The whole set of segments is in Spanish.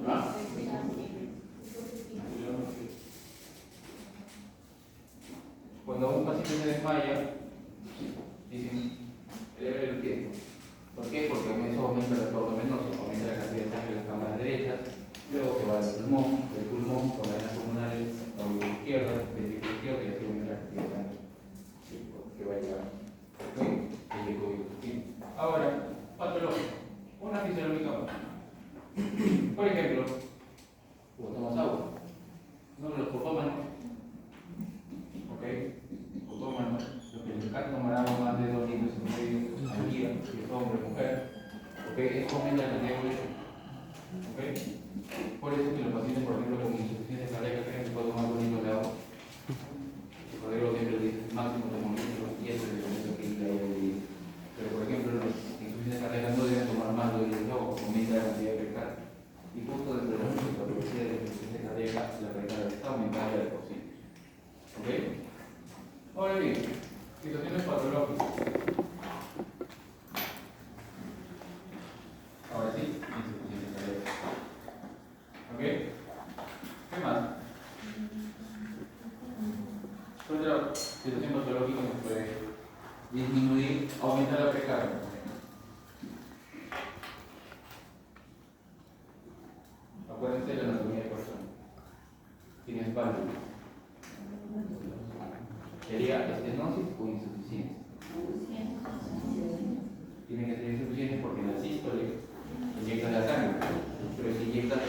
¿Ah? Cuando un paciente se desmaya, dicen, eleve el pie. ¿Por qué? Porque eso aumenta el retorno venoso, aumenta la cantidad de sangre en las cámaras derechas, luego se va al pulmón con las venas pulmonares, la auricular izquierda, ventrículo izquierdo, y así aumenta la cantidad de sangre que va a llegar. ¿Ok? El ecobiotino. Ahora, patológico. Una fisiológica. Por ejemplo, botamos agua. No los cotómanos. ¿Ok? Cotómanos. Los que les encanta tomar agua más de 2 litros y medio al día, si es hombre o mujer. ¿Ok? Eso aumenta la cantidad de evolución. ¿Ok? Por eso que los pacientes, por ejemplo, con insuficiencia cardíaca creen que pueden tomar 2 litros de agua. El código siempre dice máximo de litros y eso es lo que hay ahí. Pero, por ejemplo, los insuficiencias cardíacas no deben tomar más de 2 litros de agua, aumenta la cantidad de precardia. Y justo dentro de la patología de la insuficiencia cardíaca, la precardia está aumentada de por sí. ¿Ok? Ahora bien, situaciones patológicas. Ahora sí, insuficiencia cardíaca. ¿Ok? ¿Qué más? ¿Qué otra situación patológica nos puede disminuir, aumentar la precardia? Acuérdense de la anatomía de persona. Tienes válvulas. ¿Sería estenosis o insuficiencia? Tiene que ser insuficiente porque en la sístole inyectas la sangre, pero si inyectas,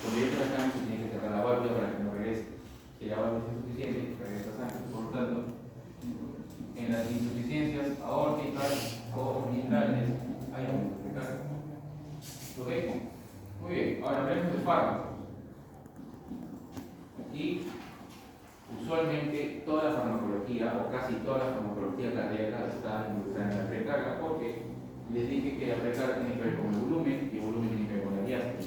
cuando inyectas la sangre, se tiene que cerrar la válvula para que no regrese. Si la válvula es insuficiente, regresa sangre. Por lo tanto, en las insuficiencias aórticas o mitrales hay aumento de carga. ¿Ok? Muy bien, ahora hablemos de fármacos. Y usualmente toda la farmacología, o casi toda la farmacología cardíaca está involucrada en la precarga, porque les dije que la precarga tiene que ver con el volumen y el volumen tiene que ver con la diástole.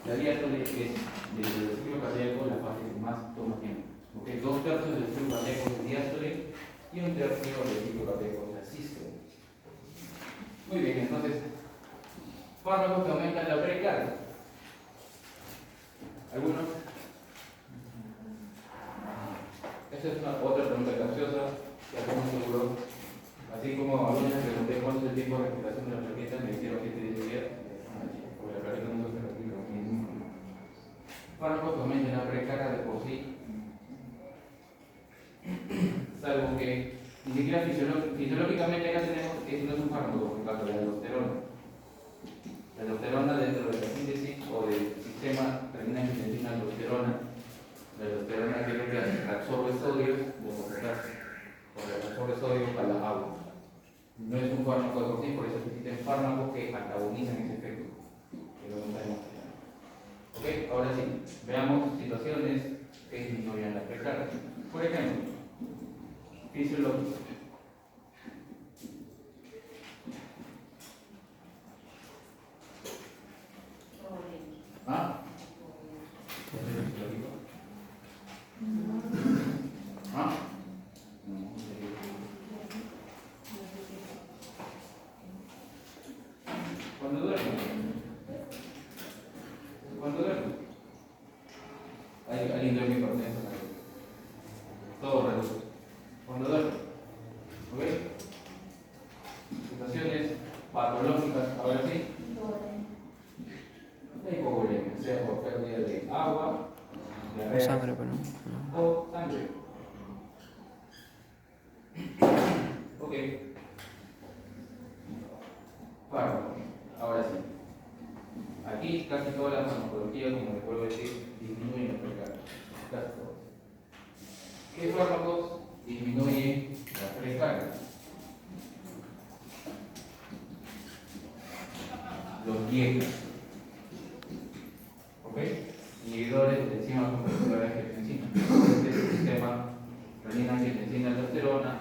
La diástole es, desde el ciclo cardíaco, la fase que más toma tiempo. ¿Okay? 2/3 del ciclo cardíaco es diástole y 1/3 del ciclo cardíaco es la sístole. Muy bien, entonces, fármacos que aumentan la precarga. ¿Algunos? Esa es otra pregunta capciosa que hacemos seguro. Así como a algunos les pregunté cuánto es el tiempo de respiración de la plaqueta, me dijeron 7 días. Porque la plaqueta no se respira lo mismo. Fármacos que aumenten la precarga de por sí, salvo que ni siquiera fisiológicamente acá tenemos que no es un fármaco, por ejemplo, la aldosterona. La aldosterona dentro de la síntesis o del sistema termina en angiotensina aldosterona. La aldosterona que reabsorbe sodio de potasio, o reabsorbe sodio para la agua. No es un fármaco de por sí, por eso existen fármacos que antagonizan ese efecto. Que lo sabemos. Ok, ahora sí, veamos situaciones que disminuyen la precarga. Por ejemplo, fisiológico. ¿Ah? ¿Ah? Cuando duermo. Cuando duermo. Alguien duerme hipertenso. Todo reduce. Cuando duermo. ¿Ok? Situaciones patológicas, ahora sí. La hipovolemia, sea por pérdida de agua, O sangre, pero no. o sangre. Ok. Fármaco. Ahora sí. Aquí casi toda la farmacología, como les puedo decir, disminuye la precarga. Casi todos. ¿Qué fármacos disminuyen la precarga? Los dietas. ¿Ok? Inhibidores de enzimas convertidoras de angiotensina. Este es el sistema renina-angiotensina aldosterona.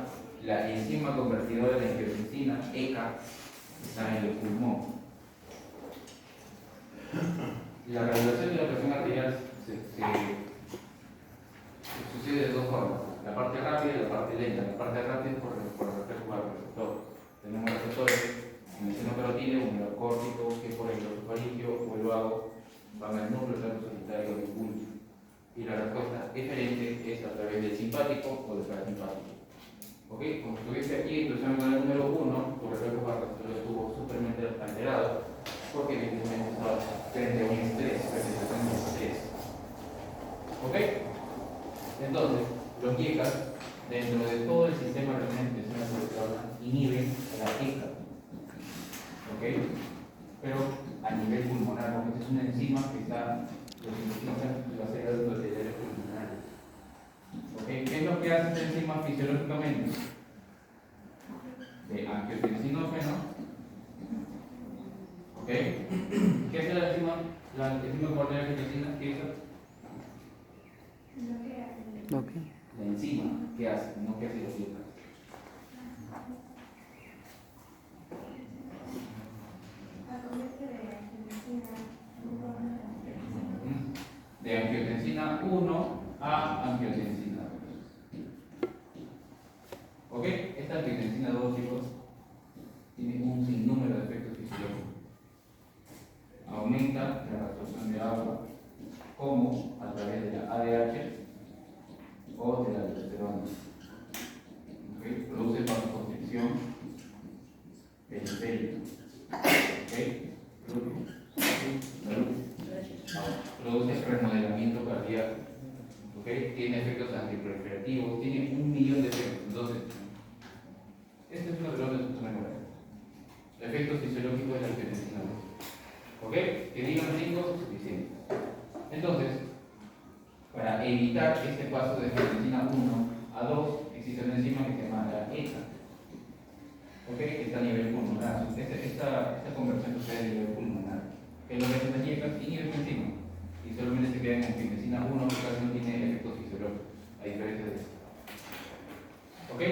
La enzima convertidora de angiotensina, ECA, está en el pulmón. La regulación de la presión arterial sucede de 2 formas: la parte rápida y la parte lenta. La parte rápida es por el reflejo al receptor. Tenemos receptores en el seno carotídeo, un nervio córtico, que por el glosofaringio o el vago van al Y la respuesta diferente es a través del simpático o del parasimpático. ¿Ok? Como estuviste aquí en tu examen el número 1, tu reflejo barométrico estuvo supermente alterado porque evidentemente estaba frente a un estrés, presentación de estrés. ¿Ok? Entonces, los IECA, dentro de todo el sistema realmente inhiben la ECA. ¿Ok? Pero a nivel pulmonar, porque es una enzima que está lo sintetiza y va a ser endoteliales pulmonares. ¿Ok? ¿Qué es lo que hace esta enzima fisiológicamente? De angiotensinógeno. ¿Ok? ¿Qué es la enzima? La enzima por la angiotensina, ¿qué es? Okay. La enzima, ¿qué hace? No qué hace los IECA. De angiotensina 1 a angiotensina 2. ¿Ok? Esta angiotensina 2, chicos, tiene un sinnúmero de efectos fisiológicos. Aumenta la absorción de agua, como a través de la ADH o de la aldosterona. ¿Okay? Produce vasoconstricción periférica. ¿Okay? Produce remodelamiento cardíaco. ¿Okay? Tiene efectos antiproliferativos, tiene 1.000.000 de efectos. Entonces, este es uno de los efectos efectos fisiológicos de la angiotensina 2. ¿Ok? Que digan 5 es suficiente. Entonces, para evitar este paso de angiotensina 1 a 2, existe una enzima que se llama la ECA. ¿Ok? Que está a nivel pulmonar. Esta conversión sucede a nivel pulmonar. Que lo que hacen las ECA inhiben esta enzima. Y solamente se queda en angiotensina 1, que casi no tiene efectos fisiológicos, a diferencia de esto. ¿Ok?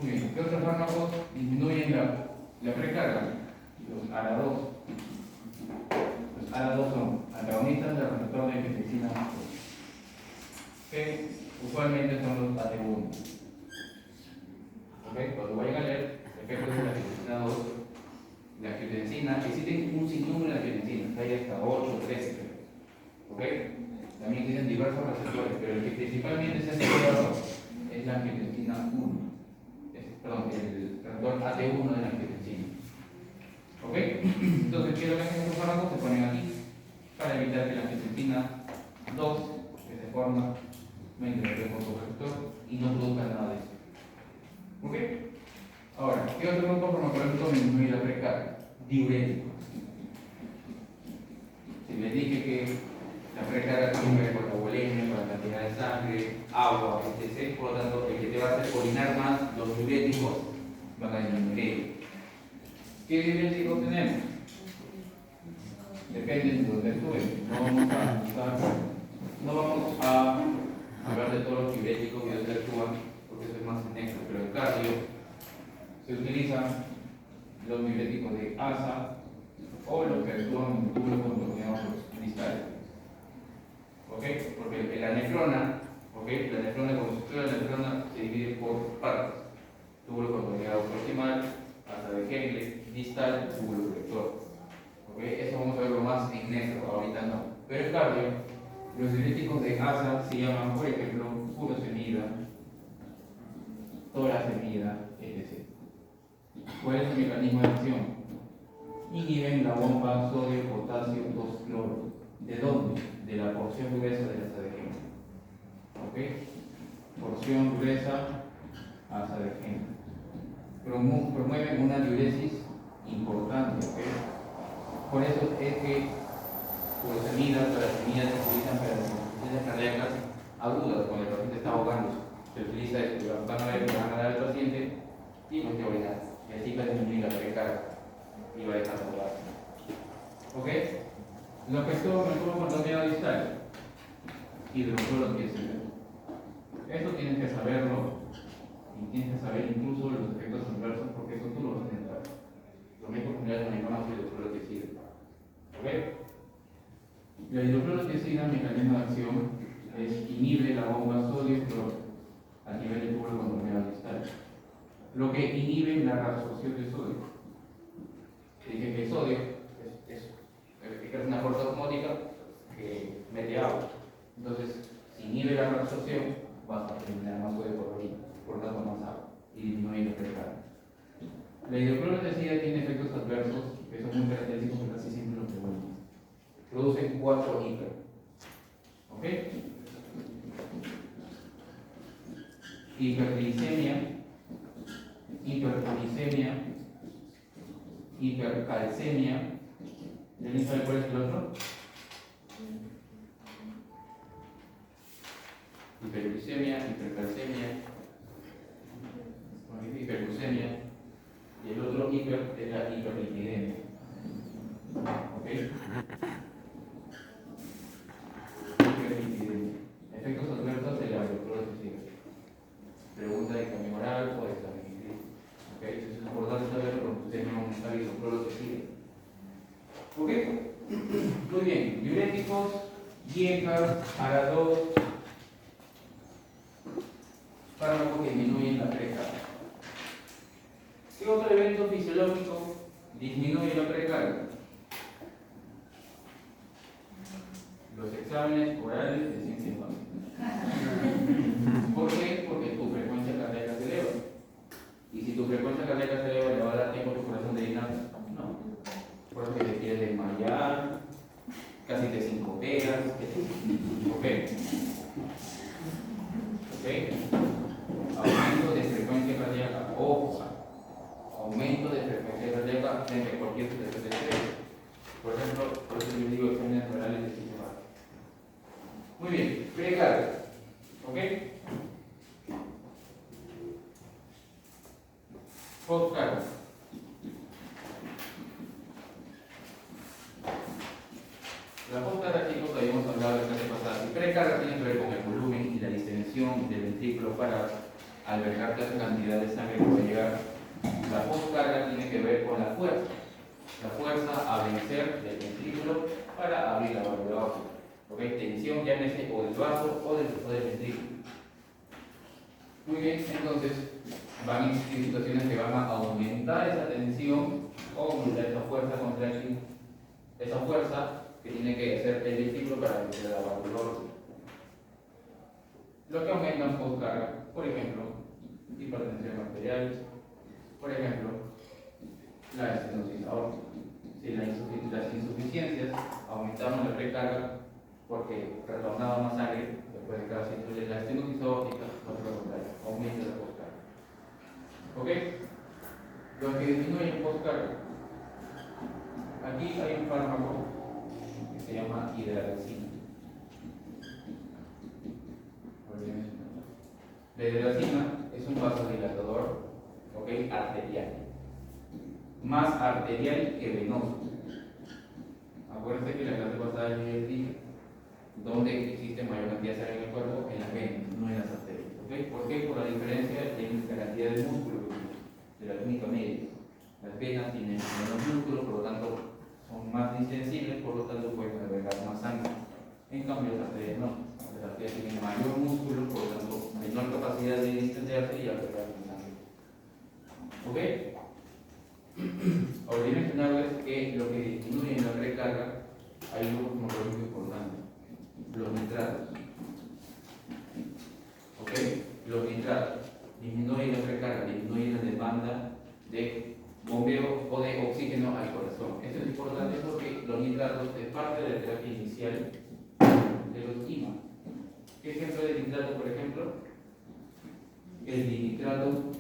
Muy bien. ¿Qué otros fármacos disminuyen la precarga? Los ARA2. Los ARA2 son antagonistas del receptor de angiotensina 2, que usualmente son los AT1. ¿Ok? Cuando vayan a leer efectos de la angiotensina 2, la angiotensina, existen un sinnúmero de angiotensinas, hay hasta 8 o 13. ¿Ok? También tienen diversos receptores, pero el que principalmente se ha estudiado es la angiotensina 1. Perdón, el receptor AT1 de la angiotensina. ¿Ok? Entonces, ¿qué es lo que hacen estos fármacos? Se ponen aquí para evitar que la angiotensina 2 que se forma me interactúe con su receptor y no produzca nada de eso. ¿Ok? Ahora, ¿qué otro grupo farmacológico disminuye la precarga? Diuréticos. Si les dije que la precarga tiene que ver con la volemia, con la cantidad de sangre, agua, etc. Por lo tanto, el que te va a hacer orinar más, los diuréticos van a disminuir. ¿Qué diuréticos tenemos? Depende de donde actúen. No vamos a hablar de todos los diuréticos y de dónde actúan, porque eso es más anexo, pero en cardio se utilizan los diuréticos de ASA o los que actúan en túbulos contorneados cristales. ¿Ok? Porque la nefrona, ¿ok? La nefrona, como se estudia la nefrona, se divide por partes: túbulo contorneado proximal, asa de Henle, distal, túbulo colector. ¿Ok? Eso vamos a verlo más en nefro, ahorita no. Pero en cardio, los diuréticos de ASA se llaman, por ejemplo, furosemida, torasemida, etc. ¿Cuál es el mecanismo de acción? Inhiben la bomba sodio-potasio 2-cloro. ¿De dónde? De la porción gruesa de la asa de Henle. ¿Ok? Porción gruesa, asa de Henle. Promueven una diuresis importante. ¿Ok? Por eso es que furosemida, torasemida se utilizan para las insuficiencias cardíacas agudas, cuando el paciente está ahogándose. Se utiliza esto, van a ver que van a dar al paciente y no te orinar. Y así va a disminuir la precarga y va a dejar de ahogarse. ¿Ok? Lo que estuvo con el tubo contorneado distal, hidroclorotiazida. Eso tienes que saberlo y tienes que saber incluso los efectos adversos, porque eso tú lo vas a entrar. Lo mismo general manejamos hidroclorotiazida. ¿Ok? La hidroclorotiazida, mecanismo de acción, es inhibe la bomba sodio-cloro a nivel del túbulo contorneado distal, lo que inhibe la reabsorción de sodio. Dije que el sodio es una fuerza osmótica que mete agua. Entonces, La hidroclorotesina tiene efectos adversos que son muy característicos que casi siempre lo preguntan. Producen 4 hiper. ¿Ok? Hiperglicemia, hiperpolicemia, hipercalcemia. ¿Alguien sabe cuál es el otro? Hiperglicemia, hipercalcemia, hiperglucemia, y el otro hiper es la hiperlipidemia. ¿Ok? Hiperlipidemia. Efectos adversos de la hidroclorotesina. Pregunta de examen oral o de examen escrito. ¿Ok? Eso es importante saberlo porque ustedes no van a usar hidroclorotesina. ¿Ok? Muy bien. Diuréticos, diejas, ARA2, fármacos que disminuyen la precarga. ¿Qué otro evento fisiológico disminuye la precarga? Los exámenes orales de ciencia básica. ¿Por qué? Porque tu frecuencia cardíaca se eleva. Y si tu frecuencia cardíaca se eleva, ¿le va a dar tiempo a tu corazón de llenar? No. Por eso que te quieres desmayar, casi te sincopeas. ¿Ok? ¿Ok? Aumento de frecuencia cardíaca, ojo, aumento de frecuencia cardíaca frente a cualquier situación de estrés. Por ejemplo, por eso yo digo exámenes orales de ciencia básica. Muy bien, precarga. ¿Ok? Postcarga. La postcarga, chicos, habíamos hablado la clase pasada. Y precarga tiene que ver con el volumen y la distensión del ventrículo para albergar toda esa cantidad de sangre que va a llegar. La postcarga tiene que ver con la fuerza a vencer del ventrículo para abrir la válvula aórtica. ¿Ok? Tensión, llámese o del vaso o del ventrículo. Muy bien, entonces van a existir situaciones que van a aumentar esa tensión o aumentar esa fuerza contractil, esa fuerza que tiene que hacer el ventrículo para vencer la válvula aórtica. Lo que aumentan postcarga, por ejemplo, hipertensión arterial, por ejemplo, la estenosis aórtica. Si las insuficiencias aumentaron la precarga porque retornaba más sangre después de cada ciclo de la estenosis aórtica, aumenta la postcarga. ¿Ok? Lo que disminuye postcarga. Aquí hay un fármaco que se llama hidralazina. La hidralazina es un vasodilatador, ¿ok? Arterial. Más arterial que venoso. Acuérdense que la clase pasada yo les dije donde existe mayor cantidad de sangre en el cuerpo, en las venas, no en las arterias. ¿Okay? ¿Por qué? Por la diferencia en la cantidad de músculo de la túnica media. Las venas tienen menos músculo, por lo tanto son más insensibles, por lo tanto pueden albergar más sangre. En cambio, las arterias no. Las arterias tienen mayor músculo, por lo tanto menor capacidad de distenderse y albergar más sangre. ¿Ok? Olvidé mencionarles que lo que disminuye en la precarga hay un grupo morfológico importante. Los nitratos. ¿Ok? Los nitratos disminuyen la precarga, disminuyen la demanda de bombeo o de oxígeno al corazón. Esto es importante porque los nitratos es parte de la terapia inicial de los IMA. ¿Qué ejemplo de nitrato, por ejemplo? El dinitrato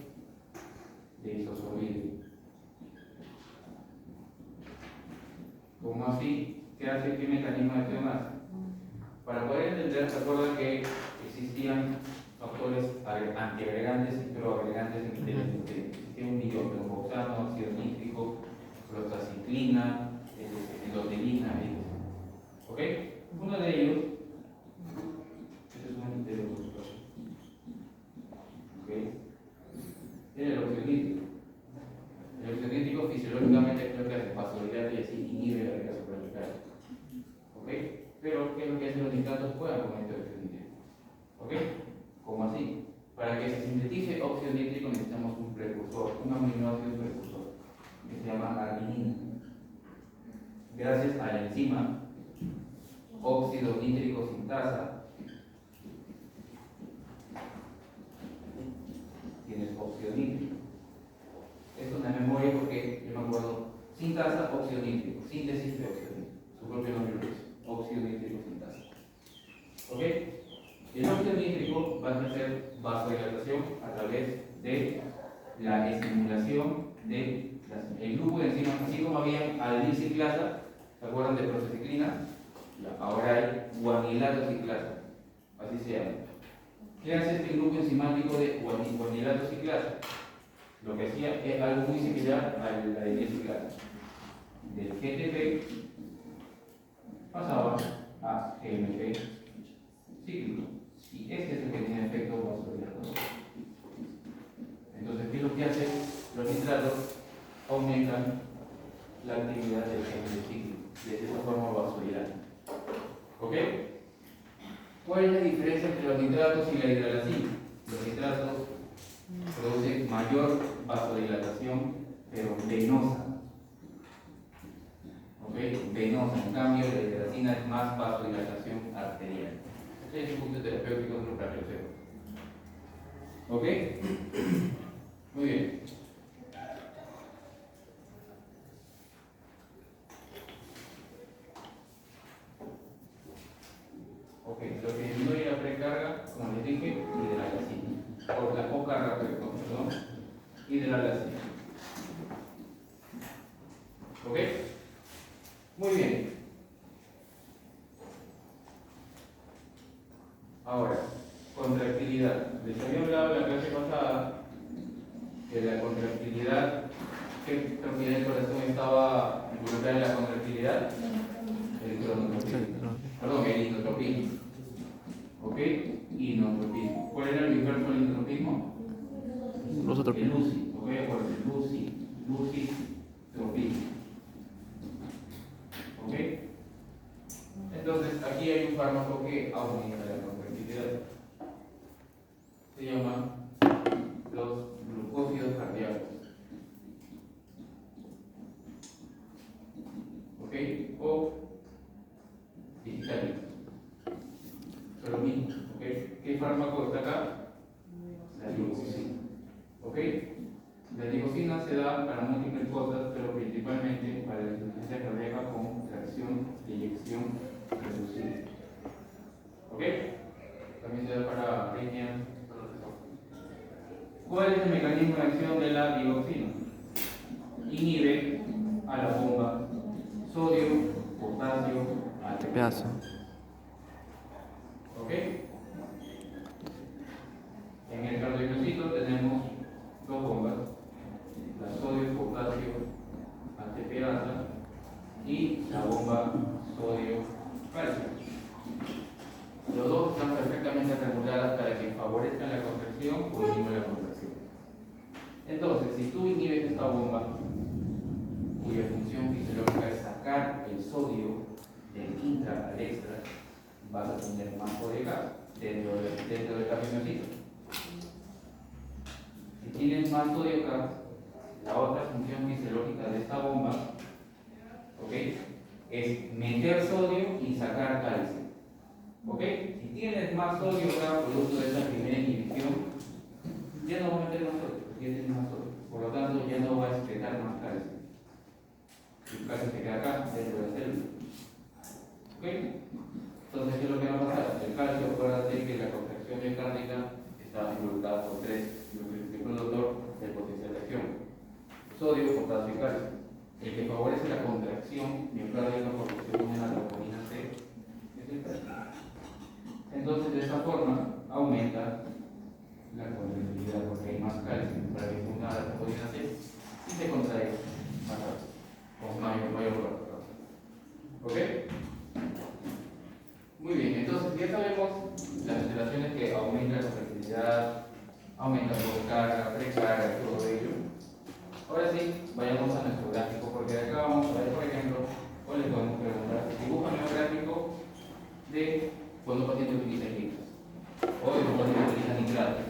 de isosorbide. ¿Cómo así? ¿Qué hace? ¿Qué mecanismo de acción hace? Para poder entender, ¿se acuerdan que existían factores antiagregantes y proagregantes en el nutriente? Existía un dioxano, ácido nítrico, prostacyclina, endotelina, etc. ¿Ok? Uno de ellos, este es un de los dos. ¿Ok? Tiene el óxido nítrico. El óxido nítrico fisiológicamente creo que hace vasodilatar y así inhibe la regla suprarrenal. ¿Ok? Pero, ¿qué es lo que hacen los nitratos? Juegan con este óxido nítrico. ¿Ok? ¿Cómo así? Para que se sintetice óxido nítrico necesitamos un precursor, un aminoácido precursor, que se llama arginina. Gracias a la enzima óxido nítrico sintasa, tienes óxido nítrico. Esto la memoria porque yo me acuerdo sintasa, óxido nítrico, síntesis de óxido nítrico, su propio nombre lo dice, óxido nítrico sintasa. ¿Ok? El óxido nítrico va a hacer vasodilatación a través de la estimulación de el grupo de enzimas, así como había aldilciclasa, ¿se acuerdan de prociclina? Ahora hay guanilato ciclasa, así se llama. ¿Qué hace este grupo enzimático de guanilato ciclasa? Lo que hacía es algo muy similar a la aldilciclasa. Del GTP pasaba a GMP cíclico. Y este es el que tiene efecto vasodilatador. Entonces, ¿qué es lo que hace? Los nitratos aumentan la actividad del GMP cíclico. De esta forma vasodilata. ¿Ok? ¿Cuál es la diferencia entre los nitratos y la hidralacina? Los nitratos producen mayor vasodilatación, pero venosa. ¿Ok? Venosa. En cambio, la hidralacina es más vasodilatación arterial. Este es el punto terapéutico de para que lo sepan. ¿Ok? Muy bien. Ok, lo que disminuye la precarga, como les dije, hidralacina. O la poca rápida, perdón, hidralacina. ¿Ok? Muy bien. Ahora, contractilidad. Les había hablado en la clase pasada de la contractilidad. ¿Qué propiedad del corazón estaba involucrada en la contractilidad? El cronotropismo. Perdón, el inotropismo. ¿Ok? Inotropismo. ¿Cuál era el inverso del inotropismo? El luci. ¿Ok? Por el lucitropismo. ¿Ok? Entonces, aquí hay un fármaco que aumenta la contractilidad. Se llama los glucósidos cardíacos. ¿Ok? O digitales. Son lo mismo. ¿Ok? ¿Qué fármaco está acá? La glucosina. ¿Ok? La glucosina se da para múltiples cosas, pero principalmente para la insuficiencia cardíaca con fracción de eyección reducida. ¿Ok? También se da para arritmias. ¿Cuál es el mecanismo de acción de la digoxina? Inhibe a la bomba sodio, potasio, ATP. ¿Ok? En el cardiomyocito tenemos dos bombas, la sodio, potasio, ATPasa y la bomba sodio, calcio. Los dos están perfectamente reguladas para que favorezcan la contracción o inhiban la contracción. Entonces, si tú inhibes esta bomba, cuya función fisiológica es sacar el sodio del intra al extra, vas a tener más sodio gas dentro del cardiomyocito. Si tienes más sodio gas, la otra función fisiológica de esta bomba, ¿ok?, es meter sodio y sacar calcio. ¿Ok? Si tienes más sodio acá, producto de esa primera inhibición, ya no va a meter más sodio, porque ya tienes más sodio. Por lo tanto, ya no va a excretar más calcio. El calcio se queda acá, dentro de la célula. ¿Ok? Entonces, ¿qué es lo que va a pasar? El calcio, acuérdate que la contracción miocárdica está involucrada por tres, el productor del potencial de acción: sodio, potasio y calcio. El que favorece la contracción miocárdica porque se une a la vitamina C es el calcio. Entonces, de esta forma, aumenta la contractilidad porque hay más calcio para que se una a la vitamina C y se contrae más rápido, con mayor rapidez. ¿Ok? Muy bien, entonces ya sabemos las alteraciones que aumentan la contractilidad, aumentan por carga, precarga y todo ello. Ahora sí, vayamos a nuestro gráfico, porque de acá vamos a ver, por ejemplo, ¿cuál les podemos preguntar? Dibújame un gráfico de cuando un paciente utiliza líquidos o de cuando un paciente utiliza nitrato.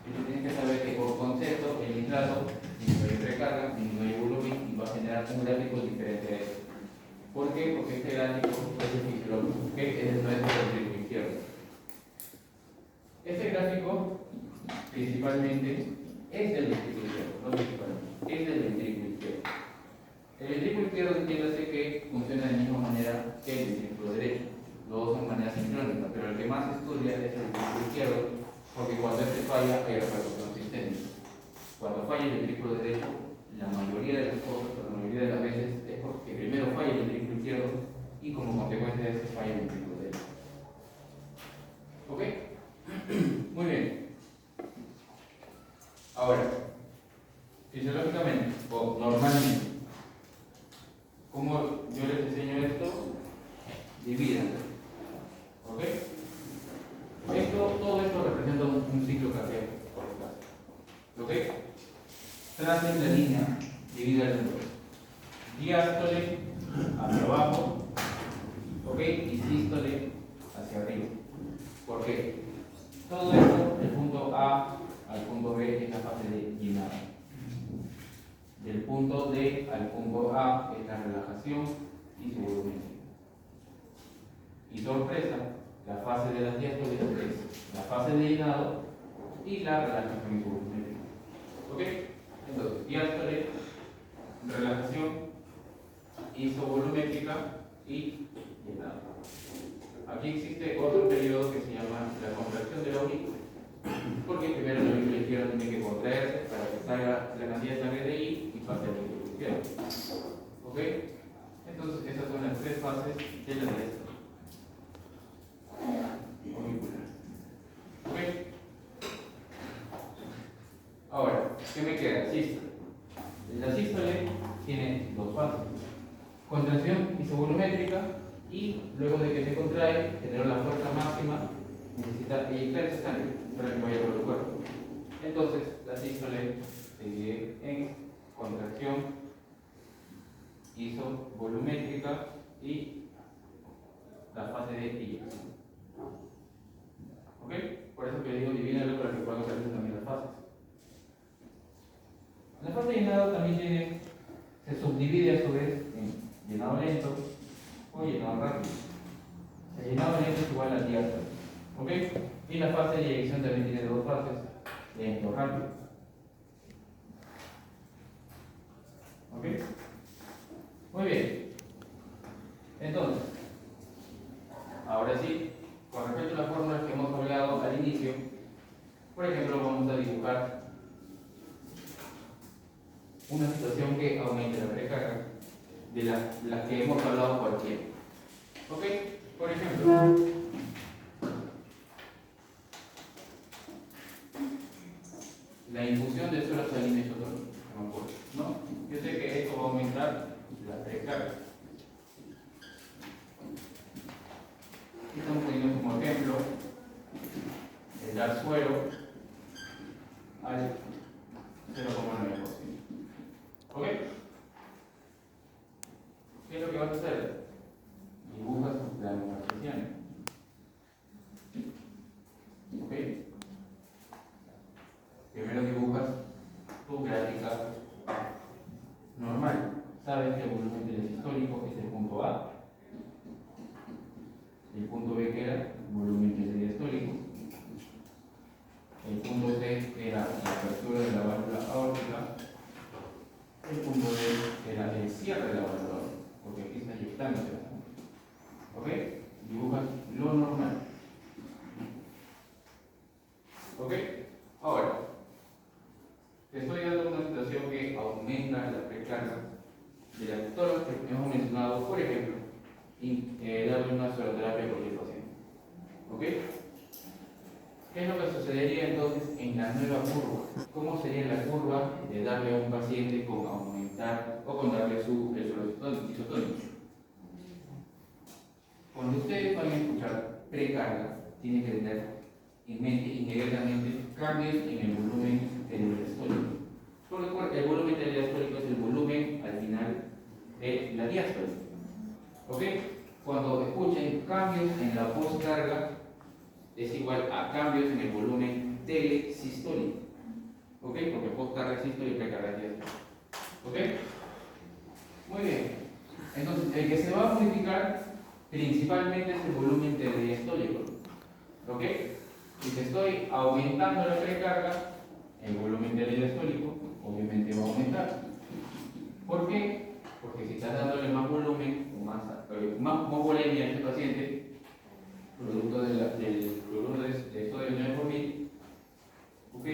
Y tú tienes que saber que por concepto el nitrato disminuye precarga, disminuye volumen y va a generar un gráfico diferente a este. ¿Por qué? Porque este gráfico es el fisiológico, que es nuestro gráfico izquierdo. Este gráfico principalmente es el gráfico izquierdo, no principalmente. es el ventrículo izquierdo. El ventrículo izquierdo entiéndase que funciona de la misma manera que el ventrículo derecho. Los dos son maneras sincrónicas, pero el que más se estudia es el ventrículo izquierdo, porque cuando este falla hay repercusión sistémica. Cuando falla el ventrículo derecho, la mayoría de las cosas, la mayoría de las veces, es porque primero falla el ventrículo izquierdo y como consecuencia de eso falla el ventrículo derecho. ¿Ok? Muy bien. Ahora, fisiológicamente o normalmente, como yo les enseño esto, divídanlo. ¿Ok? Todo esto representa un ciclo cardíaco, por el caso. ¿Ok? Tracen la línea, divídanlo en dos. Diástole hacia abajo, ¿ok? Y sístole hacia arriba. ¿Por qué? Todo esto, del punto A al punto B, es la fase de llenado. Del punto D al punto A es la relajación y su volumen. Y sorpresa, la fase de las diástoles es la fase de llenado y la relajación y su volumen. ¿Ok? Entonces, diástole, relajación, isovolumétrica y llenado. Aquí existe otro periodo que se llama la contracción de la aurícula, porque primero la aurícula izquierda tiene que contraerse para que salga la cantidad de sangre de ahí y pase al aurícula izquierda. ¿Ok? Entonces, esas son las tres fases de la diástole auricular. ¿Ok? Ahora, ¿qué me queda? Sístole. La sístole tiene dos fases: contracción isovolumétrica, y luego de que se contrae, tener la fuerza máxima, necesita eyectar esa sangre para que vaya por el cuerpo. Entonces, la sístole se divide en contracción isovolumétrica y la fase de eyección. ¿Ok? Por eso que digo divídalo para que puedan salir también las fases. La fase de llenado también se subdivide a su vez en llenado lento o llenado rápido. El llenado lento es igual a diástole. ¿Ok? Y la fase de eyección también tiene dos fases: lento, rápido. ¿Ok? Muy bien. Entonces, ahora sí, con respecto a las fórmulas que hemos hablado al inicio, por ejemplo, vamos a dibujar una situación que aumente la precarga de las que hemos hablado cualquiera. ¿Ok? Por ejemplo, la infusión de suero salino isotónico, ¿no? Yo sé que esto va a aumentar la precarga. Estamos poniendo como ejemplo el dar suero al 0,9%. ¿Ok? ¿Qué es lo que vas a hacer? Dibujas tu plano cartesiano. ¿Ok? Primero dibujas tu gráfica normal. Sabes que el volumen del sistólico es el punto A. El punto B que era volumen del diastólico. El punto C era la apertura de la válvula aórtica. El punto D era el cierre de la válvula aórtica, porque aquí está inyectándose la sangre. ¿Ok? Dibujas lo normal. ¿Ok? Ahora, te estoy dando una situación que aumenta la precarga de todas las que hemos mencionado, por ejemplo, darle una sueroterapia a cualquier paciente. ¿Ok? ¿Qué es lo que sucedería entonces en la nueva curva? ¿Cómo sería la curva de darle a un paciente con aumentar o con darle el suero isotónico? Cuando ustedes van a escuchar precarga, tienen que tener en mente inmediatamente cambios en el volumen del diastólico. Porque el volumen del diastólico es el volumen al final de la diástole. ¿Ok? Cuando escuchen cambios en la postcarga, es igual a cambios en el volumen telesistólico. ¿Ok? Porque postcarga es sístole y precarga es diástole. ¿Ok? Muy bien. Entonces, el que se va a modificar principalmente es el volumen telediastólico. ¿Ok? Si te estoy aumentando la precarga, el volumen telediastólico obviamente va a aumentar. ¿Por qué? Porque si estás dándole más volumen o más volemia a este paciente, producto del cloruro de sodio 9 por mil, ¿ok?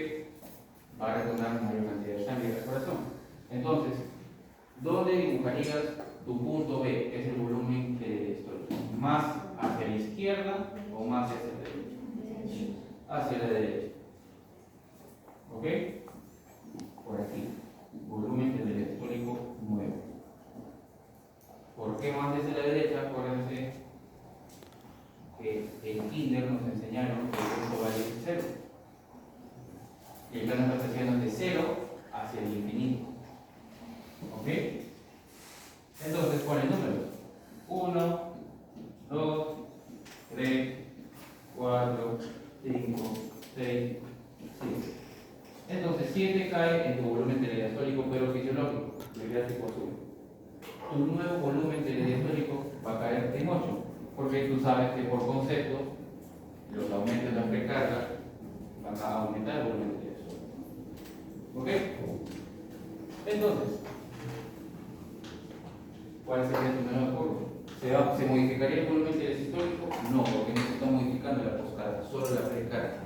Va a retornar mayor cantidad de sangre al corazón. Entonces, ¿dónde dibujarías tu punto B, que es el volumen de esto? ¿Más hacia la izquierda o más hacia la derecha? Hacia la derecha. ¿Ok? Por aquí. Volumen del diastólico nuevo. ¿Por qué más hacia la derecha? Acuérdense que en kinder nos enseñaron que esto vale 0. Y el plano cartesiano es de 0 hacia el infinito. ¿Ok? Entonces, ¿cuál es el número? 1, 2, 3, 4, 5, 6, 7. Entonces, 7 cae en tu volumen telediastólico, pero fisiológico, el gráfico azul. Tu nuevo volumen telediastólico va a caer en 8, porque tú sabes que por concepto, los aumentos de la precarga van a aumentar el volumen telediastólico. ¿Ok? Entonces, ¿cuál sería tu nueva curva? ¿Se modificaría el volumen telesistólico? No, porque no se está modificando la poscarga, solo la precarga.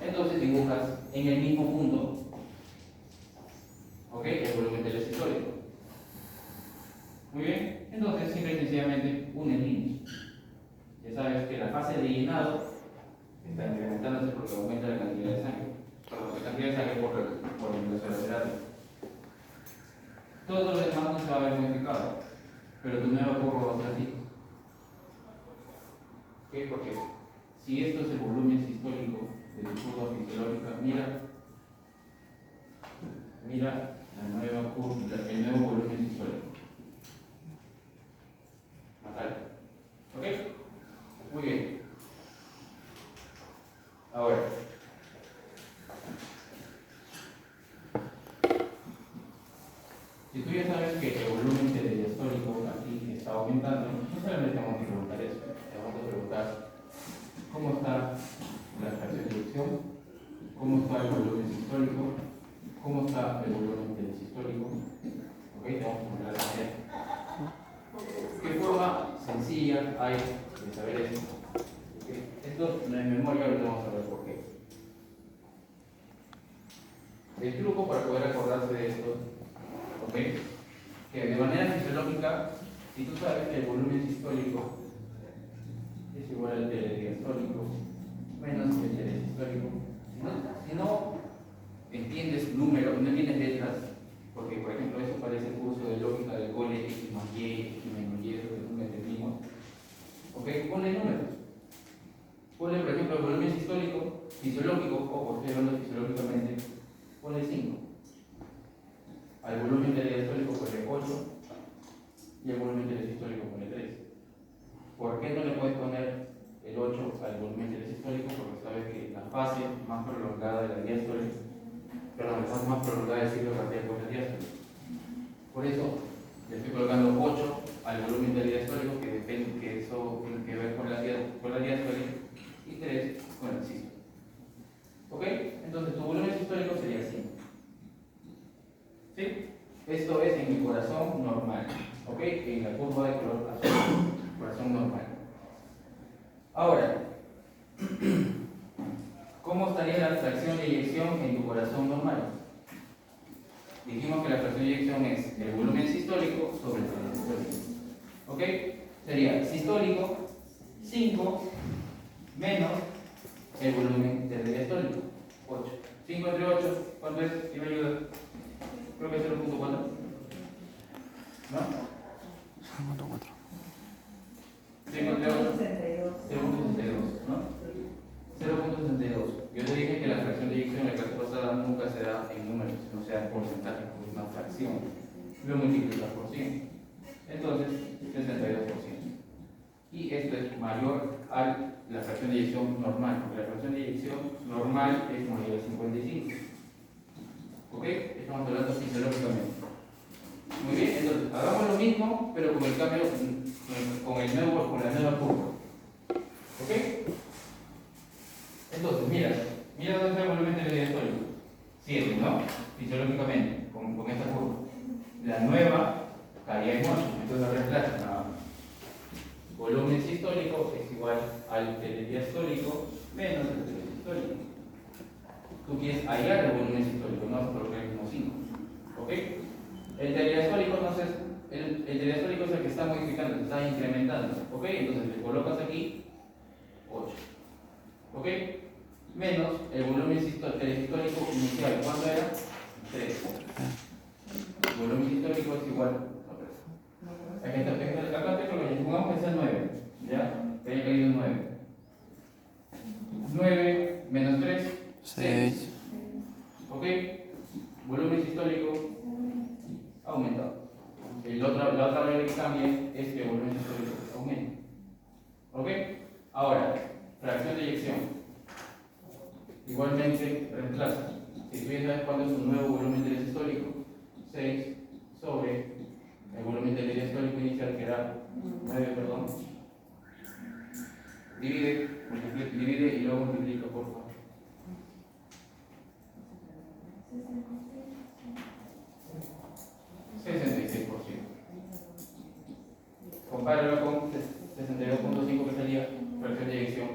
Entonces dibujas en el mismo punto, ¿ok? El volumen telesistólico. Muy bien, entonces simple y sencillamente unes líneas. Ya sabes que la fase de llenado está incrementándose porque aumenta la cantidad de sangre. La cantidad de sangre por el ingreso lateral. Todo lo demás no se va a ver modificado, pero tu nueva curva va a ser así. ¿Ok? Porque si esto es el volumen sistólico de tu curva fisiológica, mira la nueva curva, el nuevo volumen sistólico. ¿Ok? Muy bien. Ahora, si tú ya sabes que el volumen telediastólico aquí está aumentando, no solamente vamos a preguntar eso, te vamos a preguntar cómo está la fracción de eyección, cómo está el volumen sistólico, cómo está el volumen telesistólico. ¿Ok? Te vamos a preguntar la manera. ¿Qué forma sencilla hay de saber esto? ¿Okay? Esto no es memoria, ahorita vamos a ver por qué. El truco para poder acordarse de esto, ¿ok? Que de manera fisiológica, si tú sabes que el volumen sistólico es igual al telediastólico menos el telesistólico, si no entiendes números, no entiendes letras, porque por ejemplo eso parece el curso de lógica del cole, x más y, x menos y, eso que nunca entendimos, ¿ok? Ponle números. Ponle por ejemplo el volumen sistólico, fisiológico, o estoy hablando fisiológicamente, ponle 5. Al volumen telediastólico ponle 8 y al volumen telesistólico ponle 3. ¿Por qué no le puedes poner el 8 al volumen telesistólico? Porque sabes que la fase más prolongada de la diástole, la fase más prolongada del ciclo cardíaco es la diástole. Por eso le estoy colocando 8 al volumen telediastólico, que eso tiene que ver con la diástole, y 3 con el sístole. ¿Ok? Entonces tu volumen sistólico sería 5. ¿Sí? Esto es en mi corazón normal. ¿Ok? En la curva de color azul. Corazón normal. Ahora, ¿cómo estaría la fracción de eyección en tu corazón normal? Dijimos que la fracción de eyección es el volumen sistólico sobre el telesistólico. ¿Ok? Sería sistólico 5 menos el volumen del diastólico, 8. 5 entre 8, ¿cuánto es? ¿Quién me ayuda? Creo que es 0.4. ¿No? 0.4. 5 entre 8, 0.62, ¿no? 0.62. Yo te dije que la fracción de eyección en la clase pasada nunca se da en números, sino se da en porcentaje, es una fracción. Lo multiplicas por 100. Entonces, 62%. Y esto es mayor a la fracción de eyección normal, porque la fracción de eyección normal es mayor a 55. ¿Ok? Estamos hablando fisiológicamente. Muy bien, entonces hagamos lo mismo, pero con el cambio, con la nueva curva. ¿Ok? Entonces, mira dónde está el volumen telediastólico. 7, ¿no? Fisiológicamente. volumen sistólico es igual al telediastólico menos el telesistólico. Tú quieres hallar el volumen sistólico, no colocar el mismo signo. ¿Ok? El telediastólico entonces, el telediastólico es el que está modificando, se está incrementando. ¿Ok? Entonces le colocas aquí 8. ¿Ok? Menos el volumen telesistólico inicial. ¿Cuánto era? 3. El volumen sistólico es igual a 3. Acá tengo que pongamos que sea 9. ¿Ya? Que haya caído 9. 9 menos 3, 6. ¿Ok? Volumen sistólico aumentado. La otra variable que cambia es que el volumen sistólico aumente. ¿Ok? Ahora, fracción de eyección. Igualmente reemplaza. Si tú ya sabes cuánto es un nuevo volumen telesistólico, 6 sobre el volumen telesistólico inicial, que era 9, perdón. Divide y luego multiplica, por favor. 66%. Compáralo con 62.5 que salía fracción de eyección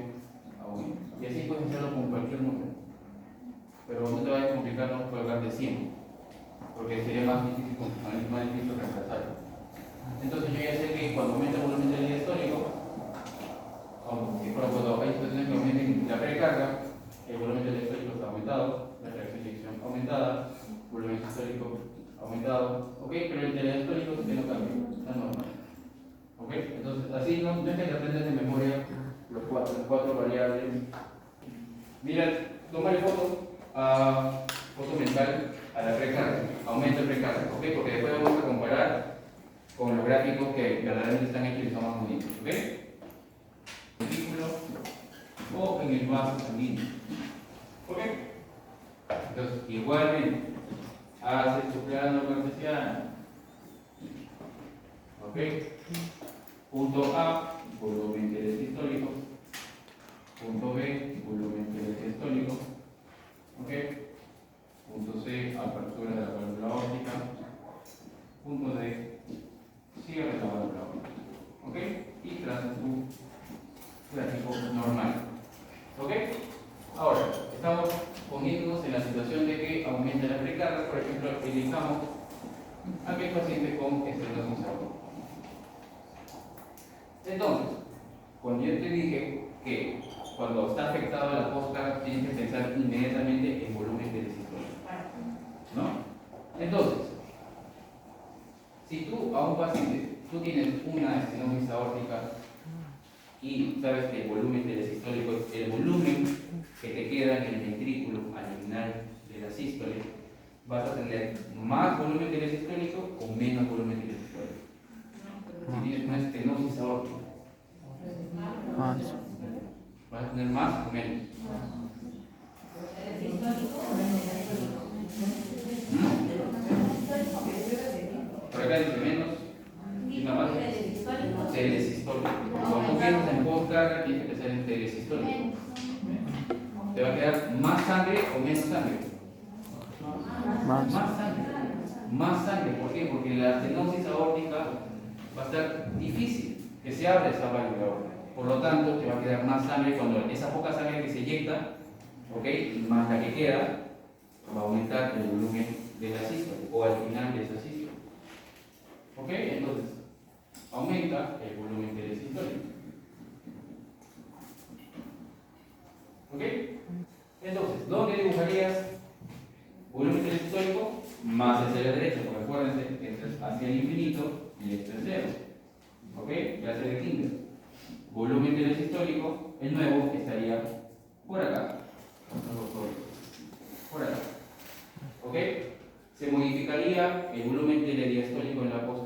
a 1. Y así puedes hacerlo con cualquier número. Pero no te vayas a complicar, no colocar de 100, porque sería más difícil reemplazarlo. Entonces yo ya sé que cuando aumenta el volumen del histórico, cuando hay situaciones que aumenten la precarga, el volumen del histórico está aumentado, la fracción de eyección aumentada, el volumen histórico aumentado, ¿ok? Pero el telestórico sí que no cambia, está normal. ¿Ok? Entonces, así no es que aprendas de memoria las cuatro variables. Mira, tómale foto mental a la precarga, aumento de precarga, ¿ok? Porque después vamos a comparar con los gráficos que verdaderamente están hechos y son más bonitos, ¿ok? Vehículo o en el vaso sanguíneo, ¿ok? Entonces, igualmente, haces tu plano cartesiano, ¿ok? Punto A, volumen telesistólico. Punto B, volumen telesistólico. ¿Ok? Punto C, apertura de la válvula óptica. Punto D, cierre de la válvula óptica. ¿Ok? Y trazas tu gráfico normal. ¿Ok? Ahora, estamos poniéndonos en la situación de que aumenta la precarga. Por ejemplo, elijamos a aquel paciente con estenosis aórtica. Entonces, cuando yo te dije que cuando está afectado la postcarga tienes que pensar inmediatamente en volumen telesistólico, ¿no? Entonces, si tú a un paciente, tú tienes una estenosis aórtica y sabes que el volumen telesistólico es el volumen que te queda en el ventrículo al final de la sístole, vas a tener más volumen telesistólico o menos volumen telesistólico. Si tienes una estenosis aórtica, Más. ¿vas a tener más o menos? Por acá dice menos. Y nada más. Telesistólico. Cuando tú piensas en postcarga, tienes que pensar en telesistólico. ¿Te va a quedar más sangre o menos sangre? Más. Más sangre. Más sangre. ¿Por qué? Porque la estenosis aórtica va a estar difícil que se abra esa válvula aórtica. Por lo tanto, te va a quedar más sangre cuando esa poca sangre que se inyecta, ¿ok? Más la que queda, va a aumentar el volumen de la sístole o al final de esa sístole. ¿Ok? Entonces, aumenta el volumen de la sístole. ¿Ok? Entonces, ¿dónde dibujarías volumen telesistólico? Más hacia la derecha, porque acuérdense que esto es hacia el infinito y esto es 0. ¿Ok? Ya se de kinder. Volumen telesistólico, el nuevo estaría por acá. Por acá. ¿Ok? Se modificaría el volumen telediastólico en la posición